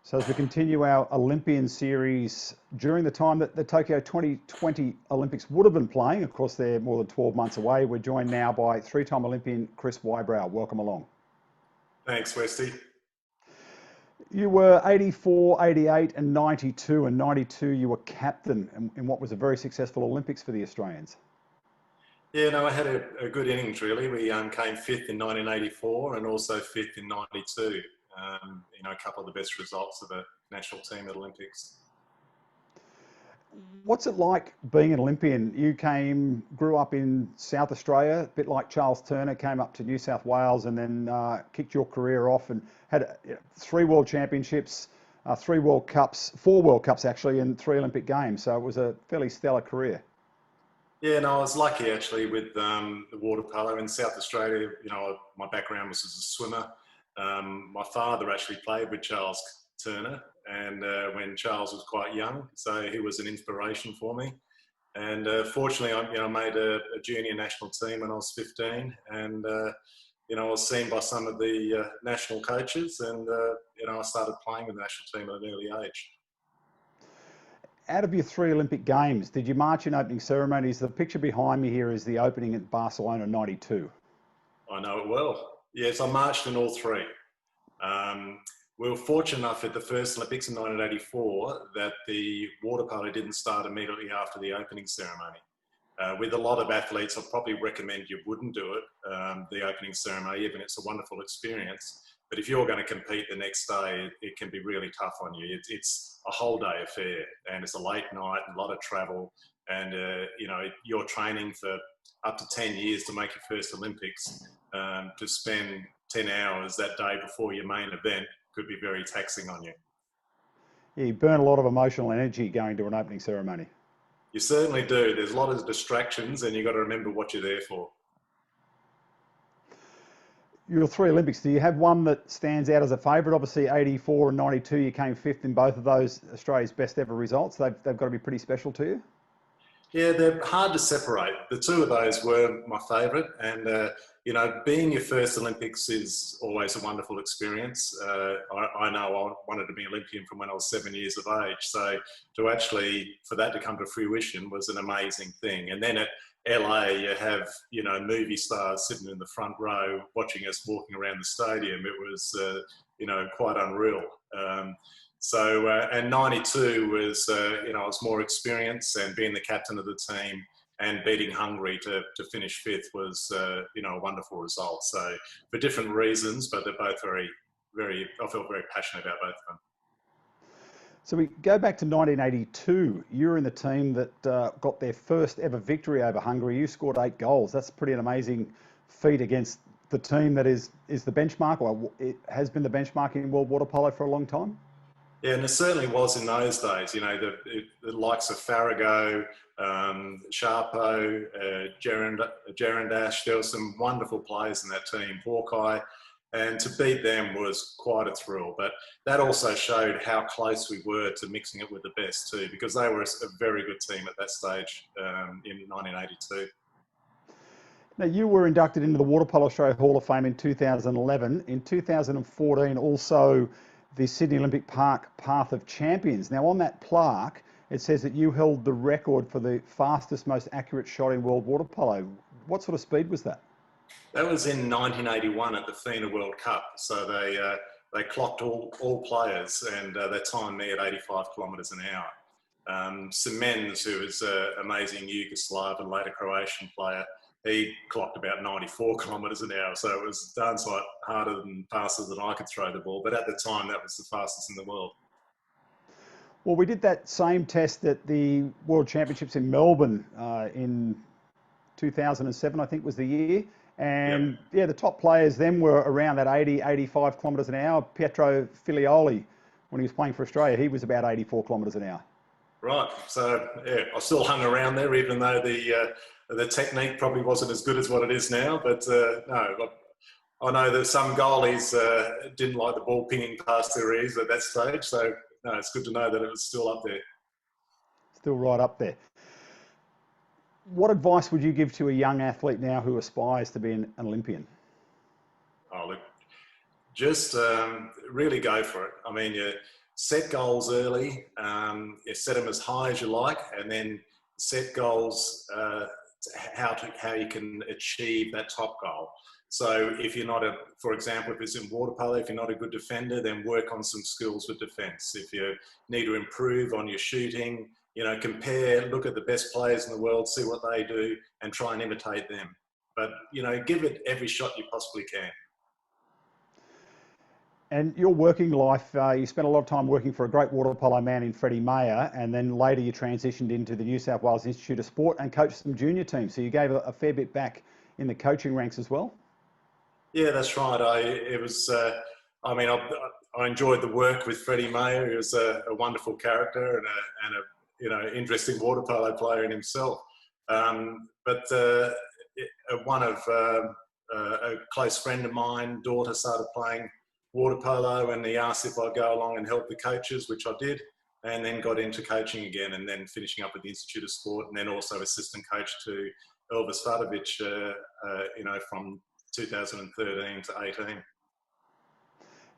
So as we continue our Olympian series, during the time that the Tokyo 2020 Olympics would have been playing, of course they're more than 12 months away, we're joined now by three-time Olympian Chris Wybrow. Welcome along. Thanks, Westy. You were 84, 88 and 92. And 92 you were captain in what was a very successful Olympics for the Australians. Yeah, no, I had a good innings really. We came fifth in 1984 and also fifth in 92. A couple of the best results of a national team at Olympics. What's it like being an Olympian? You grew up in South Australia, a bit like Charles Turner, came up to New South Wales and then kicked your career off and had 3 World Championships, 3 World Cups, 4 World Cups actually, and 3 Olympic Games. So it was a fairly stellar career. Yeah, no, I was lucky actually with the water polo in South Australia. My background was as a swimmer. My father actually played with Charles Turner, and when Charles was quite young, so he was an inspiration for me. And fortunately, I made a junior national team when I was 15, and I was seen by some of the national coaches, and I started playing with the national team at an early age. Out of your 3 Olympic Games, did you march in opening ceremonies? The picture behind me here is the opening at Barcelona 92. I know it well. Yes, I marched in all 3. We were fortunate enough at the first Olympics in 1984 that the water polo didn't start immediately after the opening ceremony. With a lot of athletes, I'd probably recommend you wouldn't do it, the opening ceremony, even it's a wonderful experience. But if you're going to compete the next day, it can be really tough on you. It's a whole day affair, and it's a late night, and a lot of travel, and you're training for up to 10 years to make your first Olympics. To spend 10 hours that day before your main event could be very taxing on you. Yeah, you burn a lot of emotional energy going to an opening ceremony. You certainly do. There's a lot of distractions, and you've got to remember what you're there for. Your 3 Olympics, do you have one that stands out as a favourite? Obviously 84 and 92, you came 5th in both of those, Australia's best ever results. They've got to be pretty special to you. Yeah, they're hard to separate. The 2 of those were my favourite, and being your first Olympics is always a wonderful experience. I know I wanted to be Olympian from when I was 7 years of age, so for that to come to fruition was an amazing thing. And then at LA, you have movie stars sitting in the front row watching us walking around the stadium. It was quite unreal. And 92 was, I was more experienced, and being the captain of the team and beating Hungary to finish 5th was, a wonderful result. So for different reasons, but they're both I felt very passionate about both of them. So we go back to 1982. You were in the team that got their first ever victory over Hungary. You scored 8 goals. That's pretty an amazing feat against the team that is the benchmark, or it has been the benchmark in world water polo for a long time. Yeah, and it certainly was in those days. The likes of Farrago, Sharpo, Gerendash, there were some wonderful players in that team, Hawkeye, and to beat them was quite a thrill. But that also showed how close we were to mixing it with the best too, because they were a very good team at that stage in 1982. Now, you were inducted into the Water Polo Australia Hall of Fame in 2011. In 2014, also the Sydney Olympic Park Path of Champions. Now, on that plaque, it says that you held the record for the fastest, most accurate shot in world water polo. What sort of speed was that? That was in 1981 at the FINA World Cup. So they clocked all players, and they timed me at 85 kilometres an hour. Semens, who is an amazing Yugoslav and later Croatian player, he clocked about 94 kilometres an hour. So it was a darn sight harder and faster than I could throw the ball. But at the time, that was the fastest in the world. Well, we did that same test at the World Championships in Melbourne in 2007, I think was the year. And yeah, the top players then were around that 80, 85 kilometres an hour. Pietro Filioli, when he was playing for Australia, he was about 84 kilometres an hour. Right. So yeah, I still hung around there, even though the technique probably wasn't as good as what it is now. But no, I know that some goalies didn't like the ball pinging past their ears at that stage. So no, it's good to know that it was still up there. Still right up there. What advice would you give to a young athlete now who aspires to be an Olympian? Oh, look, just really go for it. I mean, set goals early, set them as high as you like, and then set goals how you can achieve that top goal. So if you're not for example, if it's in water polo, if you're not a good defender, then work on some skills with defence. If you need to improve on your shooting, compare, look at the best players in the world, see what they do, and try and imitate them. But, give it every shot you possibly can. And your working life, you spent a lot of time working for a great water polo man in Freddie Mayer, and then later you transitioned into the New South Wales Institute of Sport and coached some junior teams. So you gave a fair bit back in the coaching ranks as well. Yeah, that's right. I enjoyed the work with Freddie Mayer. He was a wonderful character and a interesting water polo player in himself. But one of a close friend of mine, daughter, started playing water polo, and he asked if I'd go along and help the coaches, which I did, and then got into coaching again, and then finishing up at the Institute of Sport, and then also assistant coach to Elvis Vadovic, from 2013 to 18.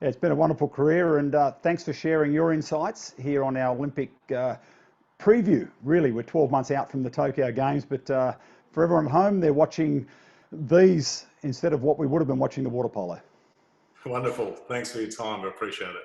Yeah, it's been a wonderful career, and thanks for sharing your insights here on our Olympic preview. Really, we're 12 months out from the Tokyo Games, but for everyone at home, they're watching these instead of what we would have been watching the water polo. Wonderful. Thanks for your time. I appreciate it.